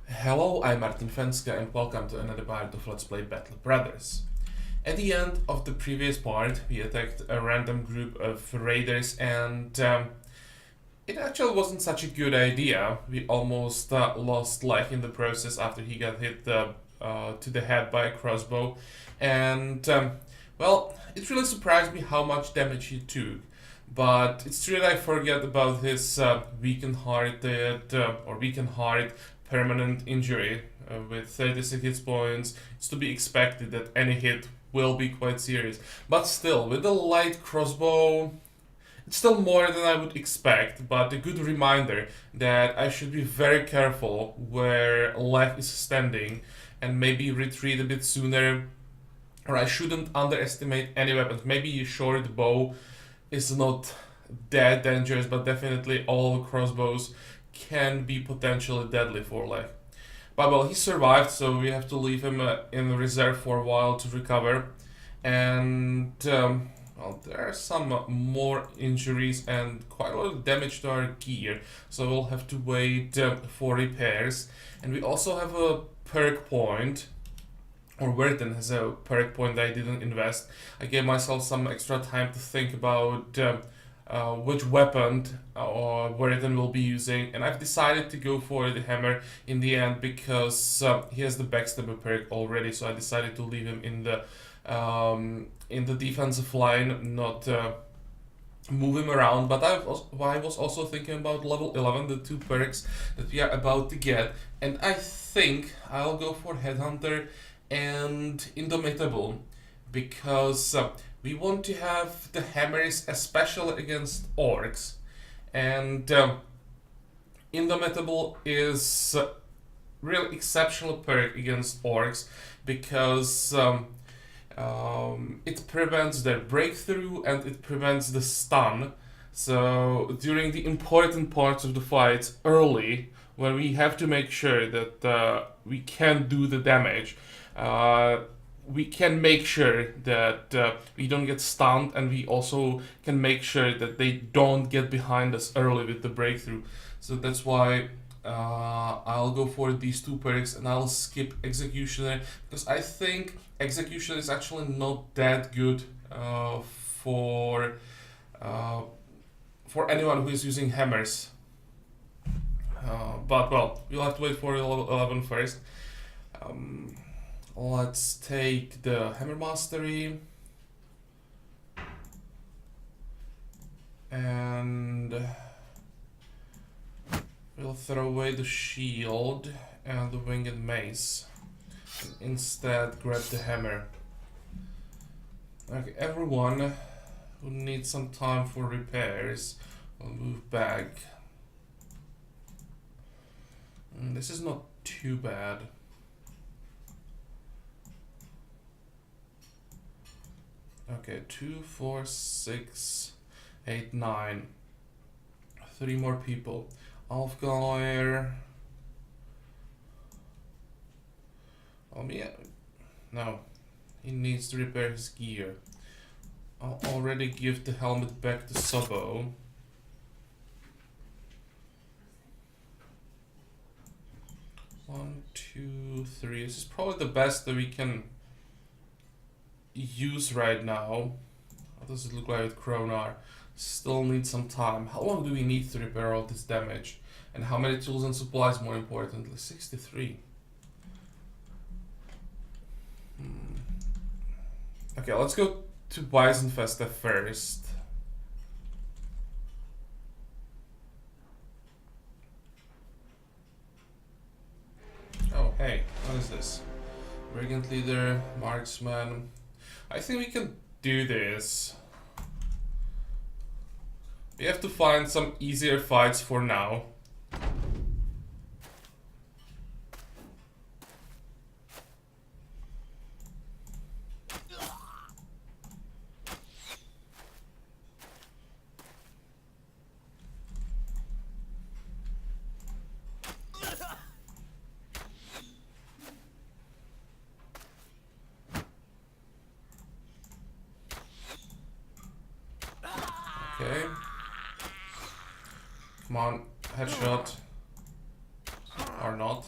Hello, I'm Martin Fencka and welcome to another part of Let's Play Battle Brothers. At the end of the previous part, we attacked a random group of raiders and it actually wasn't such a good idea. We almost lost Lech in the process after he got hit to the head by a crossbow. And, well, it really surprised me how much damage he took. But it's true that I forget about his weakened heart permanent injury with 36 hit points. It's to be expected that any hit will be quite serious. But still, with a light crossbow, it's still more than I would expect, but a good reminder that I should be very careful where Lech is standing and maybe retreat a bit sooner, or I shouldn't underestimate any weapons. Maybe a short bow is not that dangerous, but definitely all crossbows can be potentially deadly for Lech. But well, he survived, so we have to leave him in reserve for a while to recover. And well, there are some more injuries and quite a lot of damage to our gear, so we'll have to wait for repairs. And we also have a perk point, or Verden has a perk point that I didn't invest. I gave myself some extra time to think about which weapon Verden will be using, and I've decided to go for the hammer in the end because he has the backstabber perk already, so I decided to leave him in the defensive line, not move him around. But I was also thinking about level 11, the two perks that we are about to get, and I think I'll go for Headhunter and Indomitable because we want to have the hammers especially against orcs, and Indomitable is really exceptional perk against orcs because it prevents their breakthrough and it prevents the stun. So during the important parts of the fight early, when we have to make sure that we can do the damage, we can make sure that we don't get stunned, and we also can make sure that they don't get behind us early with the breakthrough. So that's why I'll go for these two perks and I'll skip Executioner because I think Executioner is actually not that good for anyone who is using hammers. But well, we'll have to wait for level 11 first. Let's take the Hammer Mastery and we'll throw away the shield and the winged mace and instead grab the hammer. Okay, everyone who needs some time for repairs will move back. This is not too bad. Okay, 2, 4, 6, 8, 9. 3 more people. Alfgalair. No, he needs to repair his gear. I'll already give the helmet back to Sabo. One, two, three. This is probably the best that we can use right now. How does it look like with Kronar? Still need some time. How long do we need to repair all this damage? And how many tools and supplies, more importantly? 63. Okay, let's go to Weisenfeste first. Oh, hey, what is this? Brigand Leader, Marksman. I think we can do this. We have to find some easier fights for now. Okay. Come on, headshot. Or not.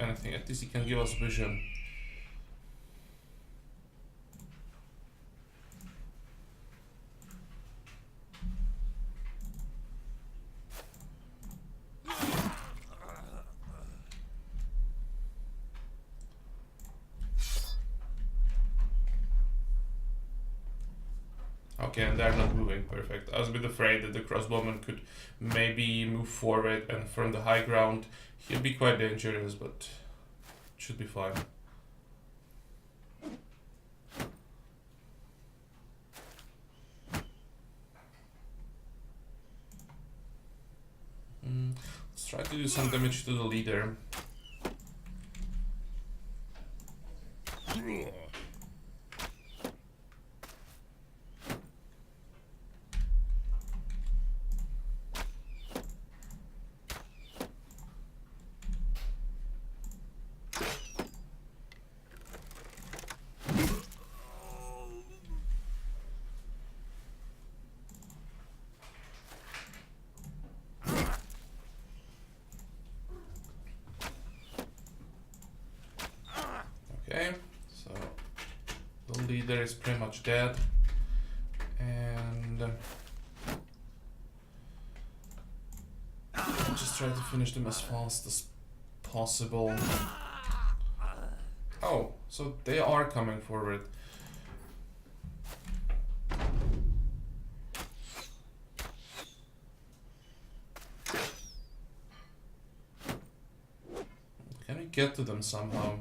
anything. At least he can give us vision. Okay, and they're not moving. Perfect. I was a bit afraid that the crossbowman could maybe move forward, and from the high ground he'd be quite dangerous, but it should be fine. Let's try to do some damage to the leader. Okay, so the leader is pretty much dead, and just try to finish them as fast as possible. Oh, so they are coming forward. Can we get to them somehow?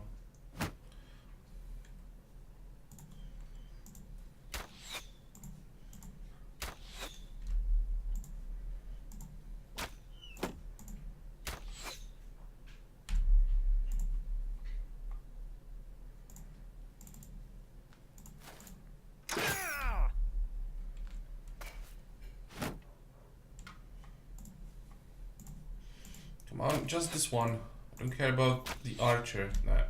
Come on, just this one. I don't care about the archer. Nah.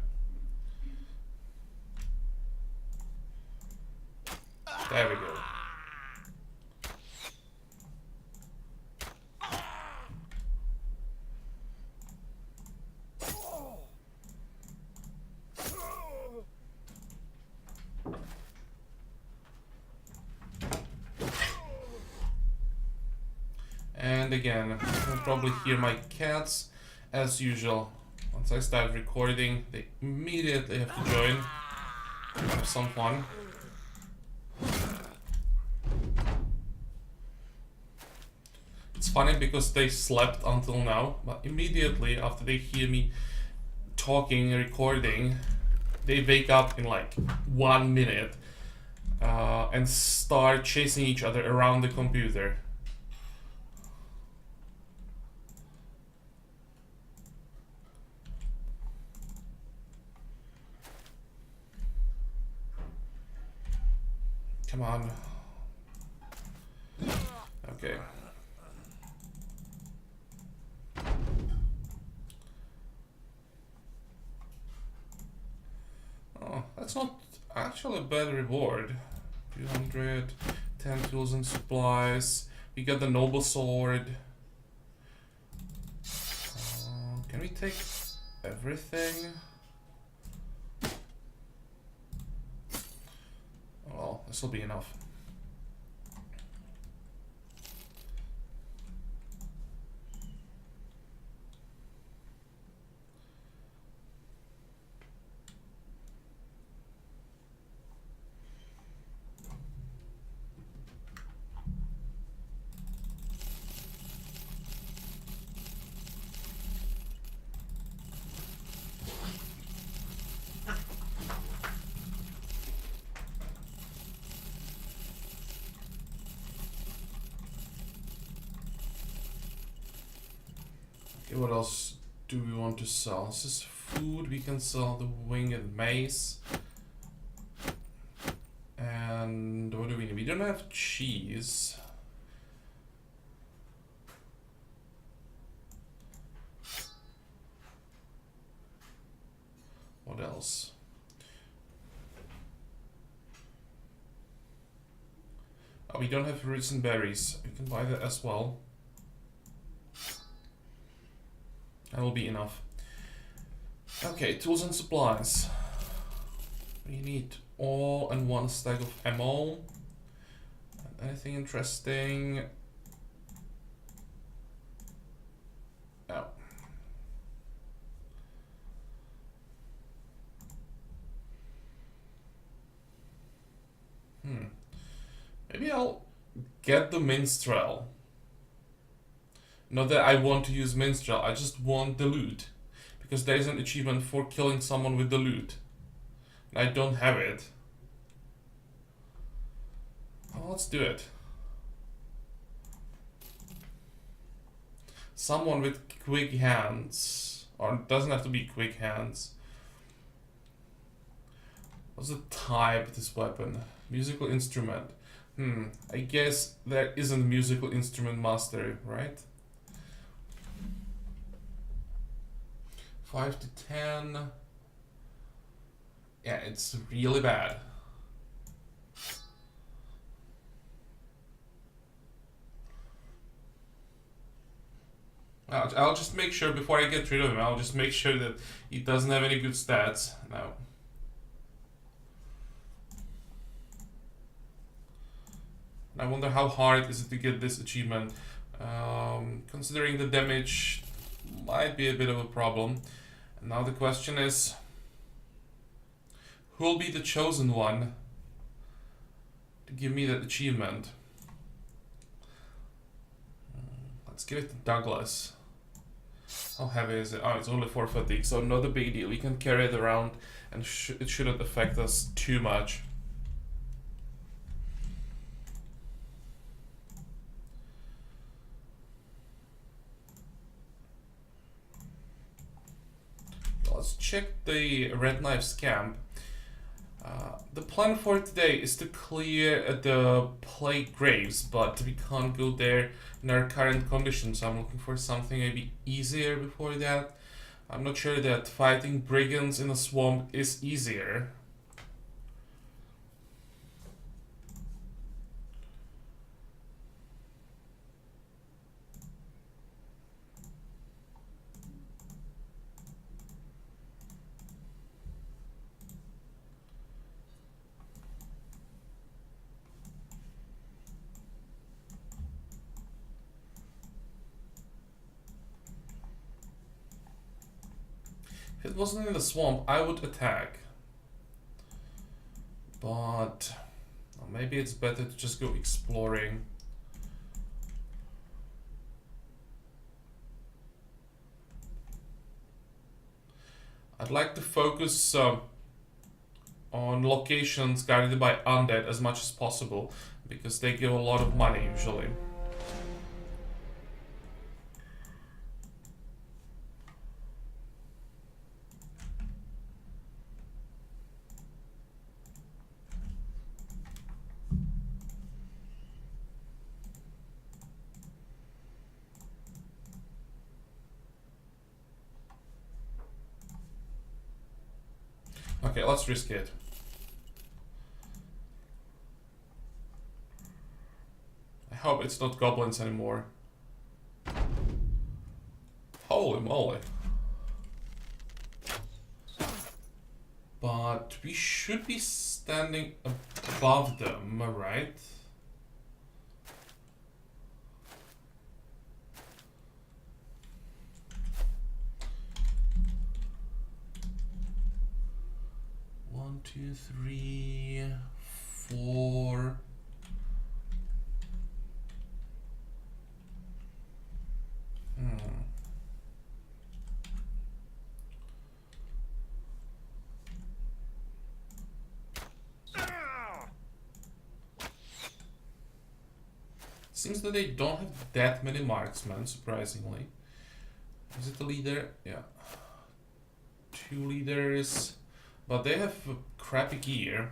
There we go. And again, you'll probably hear my cats as usual. Once I start recording, they immediately have to join. Have some fun. It's funny because they slept until now, but immediately after they hear me talking, recording, they wake up in like 1 minute and start chasing each other around the computer. Come on. Okay. Oh, that's not actually a bad reward. 200, 10 tools and supplies. We got the noble sword. Can we take everything? Well, this will be enough. What else do we want to sell? This is food. We can sell the winged mace. And what do we need? We don't have cheese. What else? Oh, we don't have roots and berries. We can buy that as well. That will be enough. Okay, tools and supplies. We need all and one stack of ammo. Anything interesting? Oh. Maybe I'll get the minstrel. Not that I want to use minstrel, I just want the loot. Because there is an achievement for killing someone with the loot. And I don't have it. Well, let's do it. Someone with quick hands. Or it doesn't have to be quick hands. What's the type of this weapon? Musical instrument. I guess there isn't musical instrument mastery, right? 5 to 10. Yeah, it's really bad. I'll just make sure before I get rid of him, I'll just make sure that he doesn't have any good stats. No. I wonder how hard is it to get this achievement. Considering the damage might be a bit of a problem. And now the question is, who will be the chosen one to give me that achievement? Let's give it to Douglas. How heavy is it? Oh, it's only 4 fatigue, so not a big deal. We can carry it around and it shouldn't affect us too much. Let's check the Red Knife's camp. The plan for today is to clear the plague graves, but we can't go there in our current conditions, so I'm looking for something maybe easier before that. I'm not sure that fighting brigands in a swamp is easier. If it wasn't in the swamp, I would attack. But well, maybe it's better to just go exploring. I'd like to focus on locations guarded by undead as much as possible, because they give a lot of money usually. Okay, let's risk it. I hope it's not goblins anymore. Holy moly. But we should be standing above them, right? One, two, three, four. Seems that they don't have that many marksmen, surprisingly. Is it the leader? Yeah. 2 leaders. But they have crappy gear.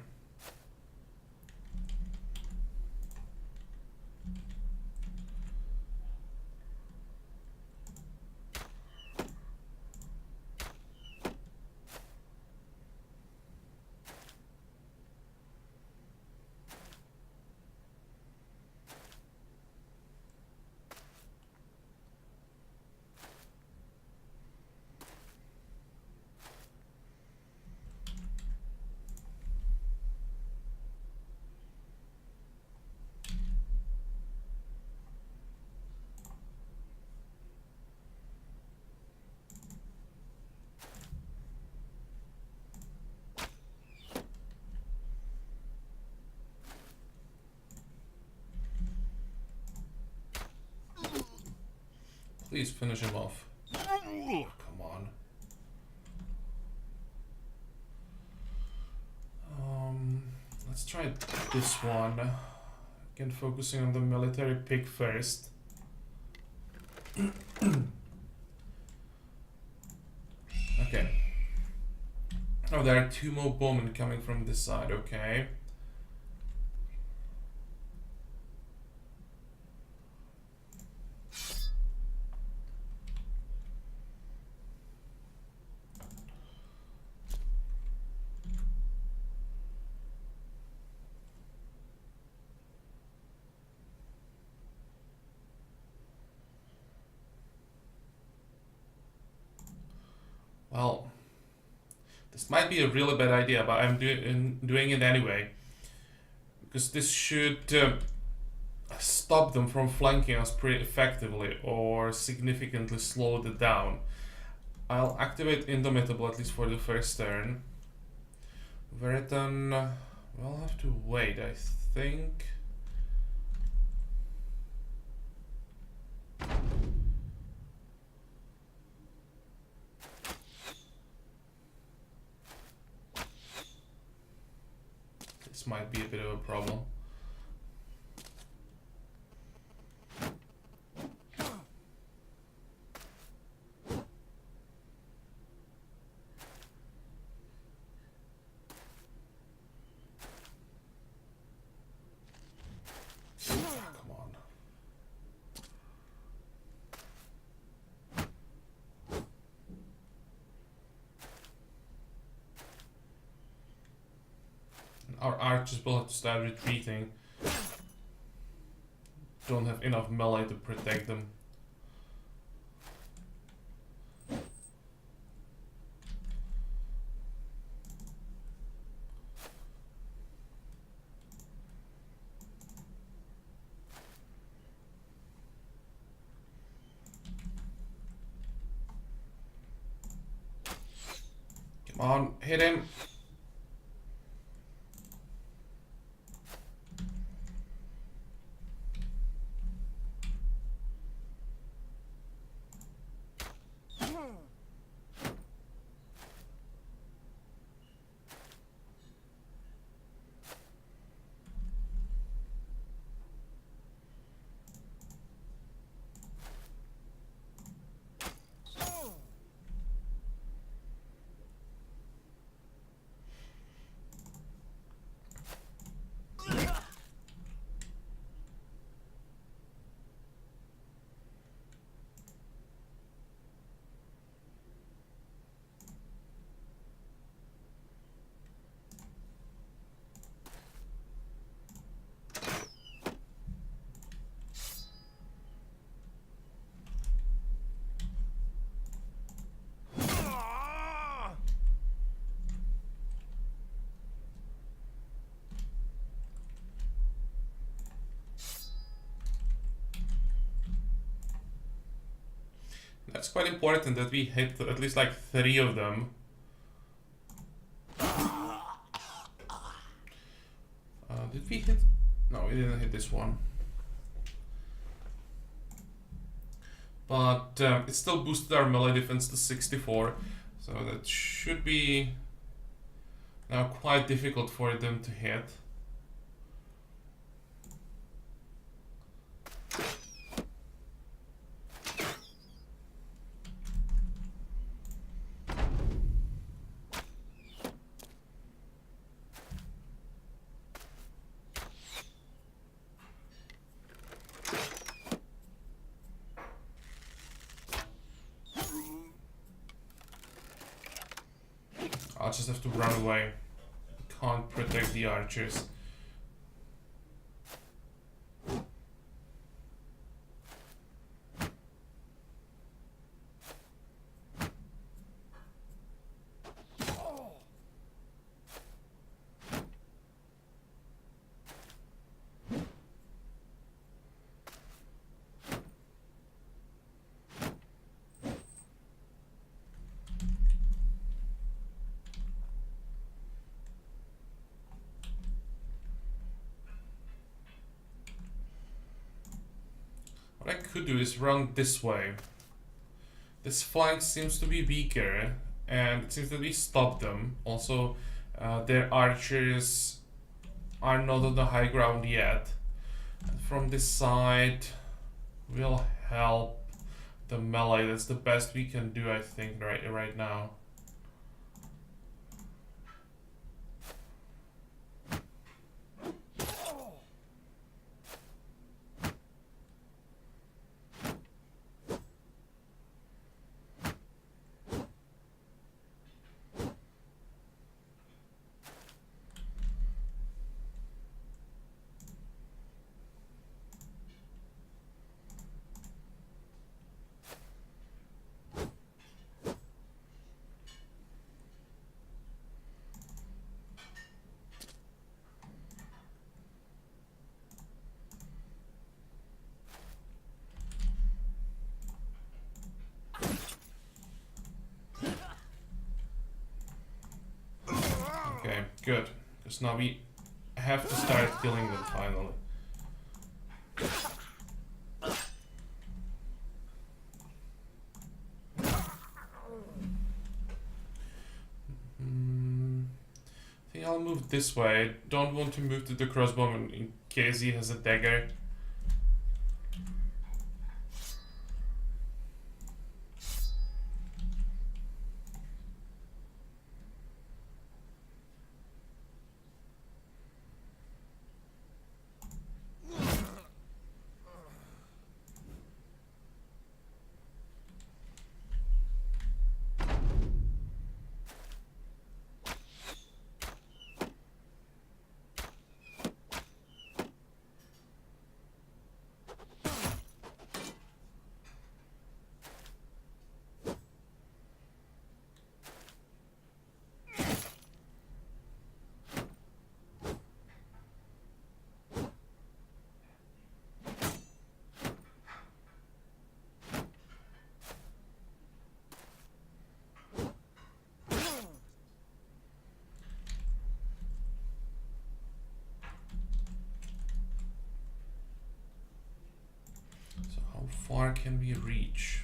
Please finish him off. Come on. Let's try this one. Again, focusing on the military pick first. Okay. Oh, there are 2 more bowmen coming from this side, okay. Well, this might be a really bad idea, but I'm doing it anyway. Because this should stop them from flanking us pretty effectively or significantly slow it down. I'll activate Indomitable at least for the first turn. Veritan, we'll have to wait, I think. This might be a bit of a problem. Come on. Our archers will have to start retreating. Don't have enough melee to protect them. Come on, hit him. That's quite important that we hit at least like 3 of them. Did we hit? No, we didn't hit this one. But it still boosted our melee defense to 64, so that should be now quite difficult for them to hit. I'll just have to run away. Can't protect the archers. What I could do is run this way. This flank seems to be weaker, and it seems that we stopped them. Also, their archers are not on the high ground yet. And from this side, we'll help the melee. That's the best we can do, I think, right now. Okay, good. Because now we have to start killing them finally. I think I'll move this way. I don't want to move to the crossbowman in case he has a dagger. How far can we reach?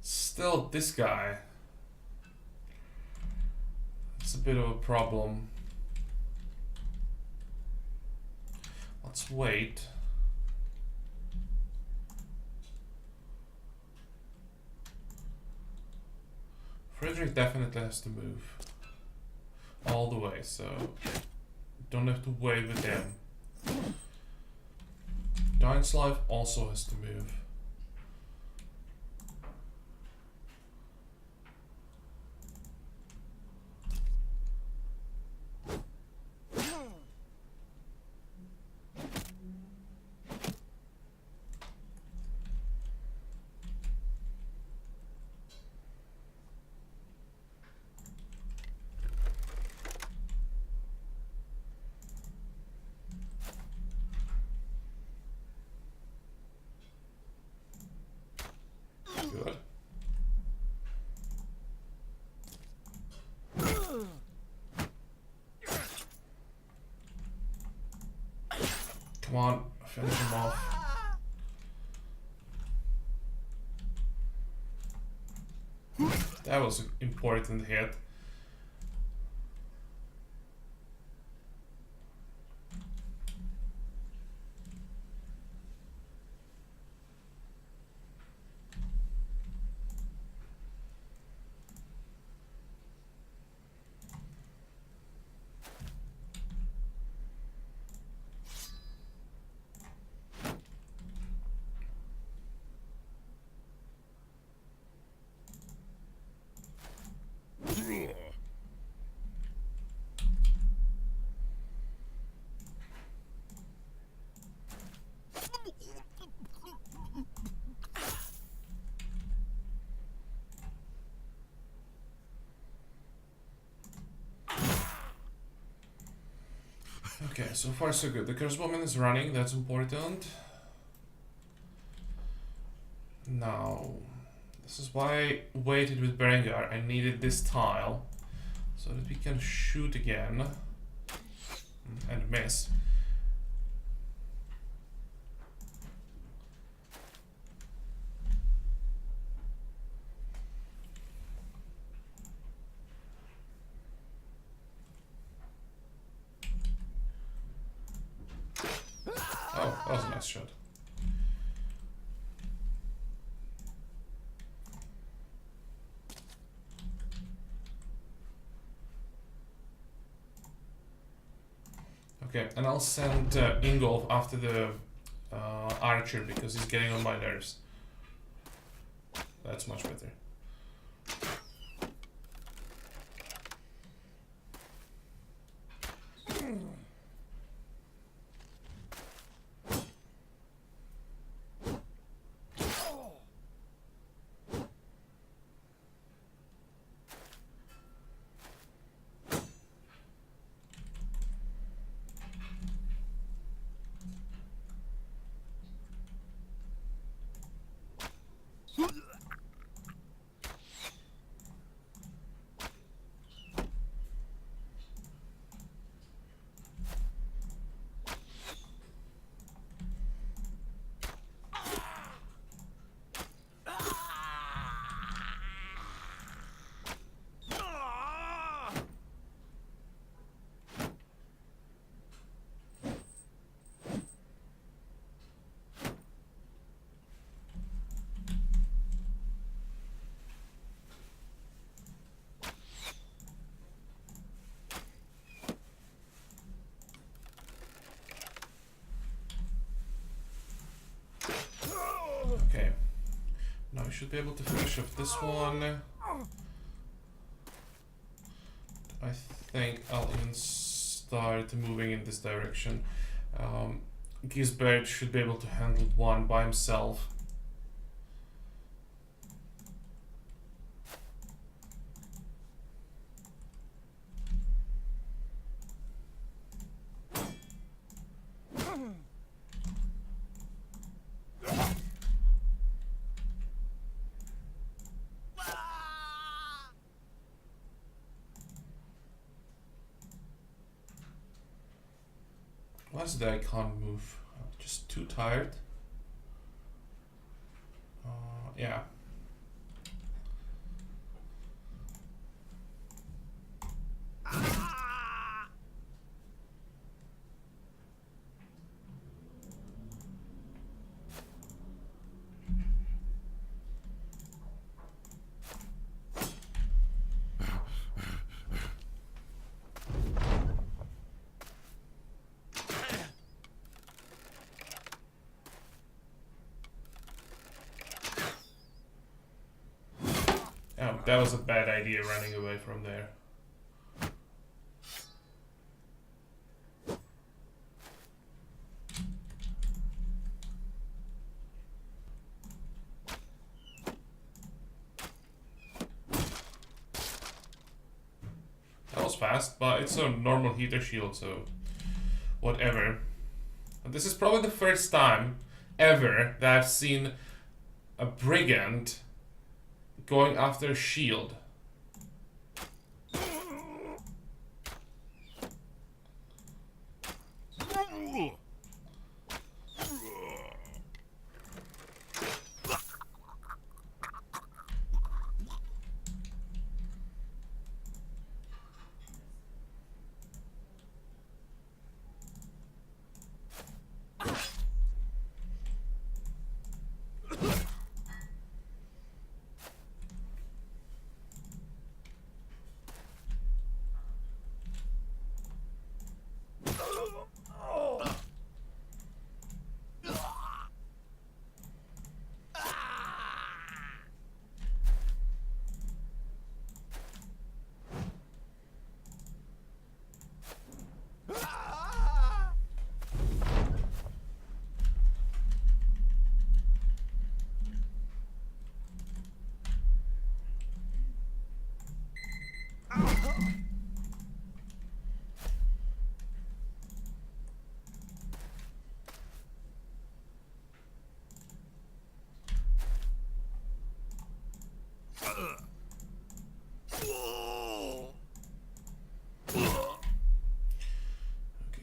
Still, this guy. It's a bit of a problem. Let's wait. Frederick definitely has to move all the way, so don't have to wait with him. Giant's-Life also has to move. Good. Come on, finish him off. That was an important hit. Okay, so far so good. The crossbowman is running, that's important. Now, this is why I waited with Berengar. I needed this tile so that we can shoot again and miss. That was a nice shot. Okay, and I'll send Ingolf after the archer because he's getting on my nerves. That's much better. Okay, now we should be able to finish off this one. I think I'll even start moving in this direction. Gisbert should be able to handle one by himself. Why is it that I can't move? Just too tired? Yeah. Oh, that was a bad idea running away from there. That was fast, but it's a normal heater shield, so whatever. And this is probably the first time ever that I've seen a brigand going after a shield.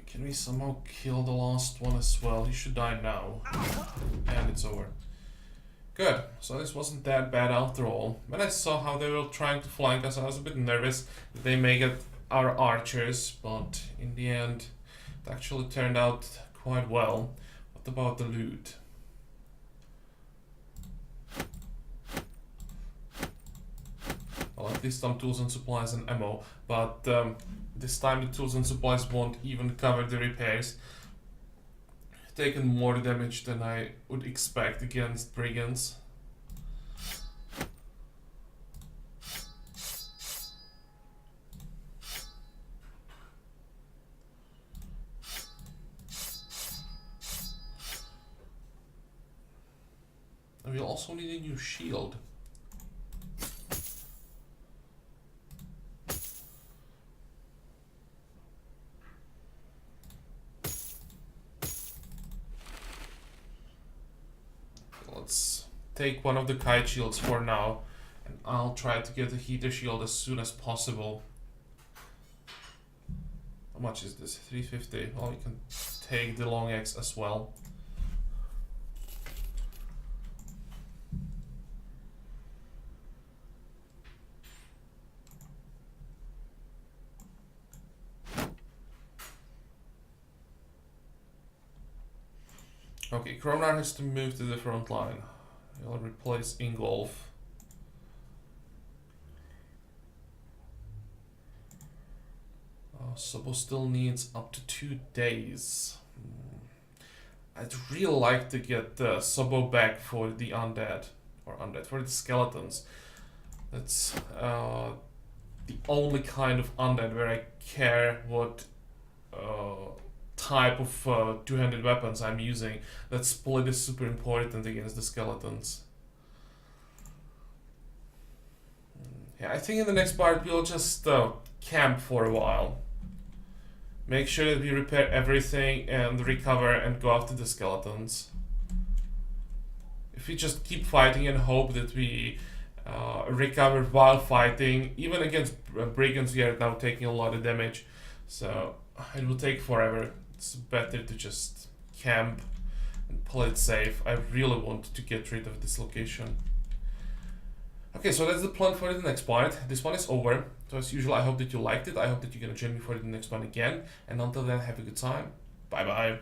Can we somehow kill the last one as well? He should die now. And it's over. Good. So this wasn't that bad after all. When I saw how they were trying to flank us, I was a bit nervous that they may get our archers, but in the end, it actually turned out quite well. But What about the loot? Well, at least some tools and supplies and ammo, but this time the tools and supplies won't even cover the repairs. Taken more damage than I would expect against brigands. And we'll also need a new shield. Let's take one of the kite shields for now, and I'll try to get a heater shield as soon as possible. How much is this? 350. Well, we can take the long axe as well. Okay, Kronar has to move to the front line. He'll replace Ingolf. Sobo still needs up to 2 days. I'd really like to get Sobo back for the undead, or undead, for the skeletons. That's the only kind of undead where I care what type of two-handed weapons I'm using. That split is super important against the skeletons. Yeah, I think in the next part we'll just camp for a while. Make sure that we repair everything and recover and go after the skeletons. If we just keep fighting and hope that we recover while fighting, even against brigands we are now taking a lot of damage, so it will take forever. It's better to just camp and play it safe. I really want to get rid of this location. Okay, so that's the plan for the next part. This one is over. So as usual, I hope that you liked it. I hope that you're gonna join me for the next one again. And until then, have a good time. Bye bye.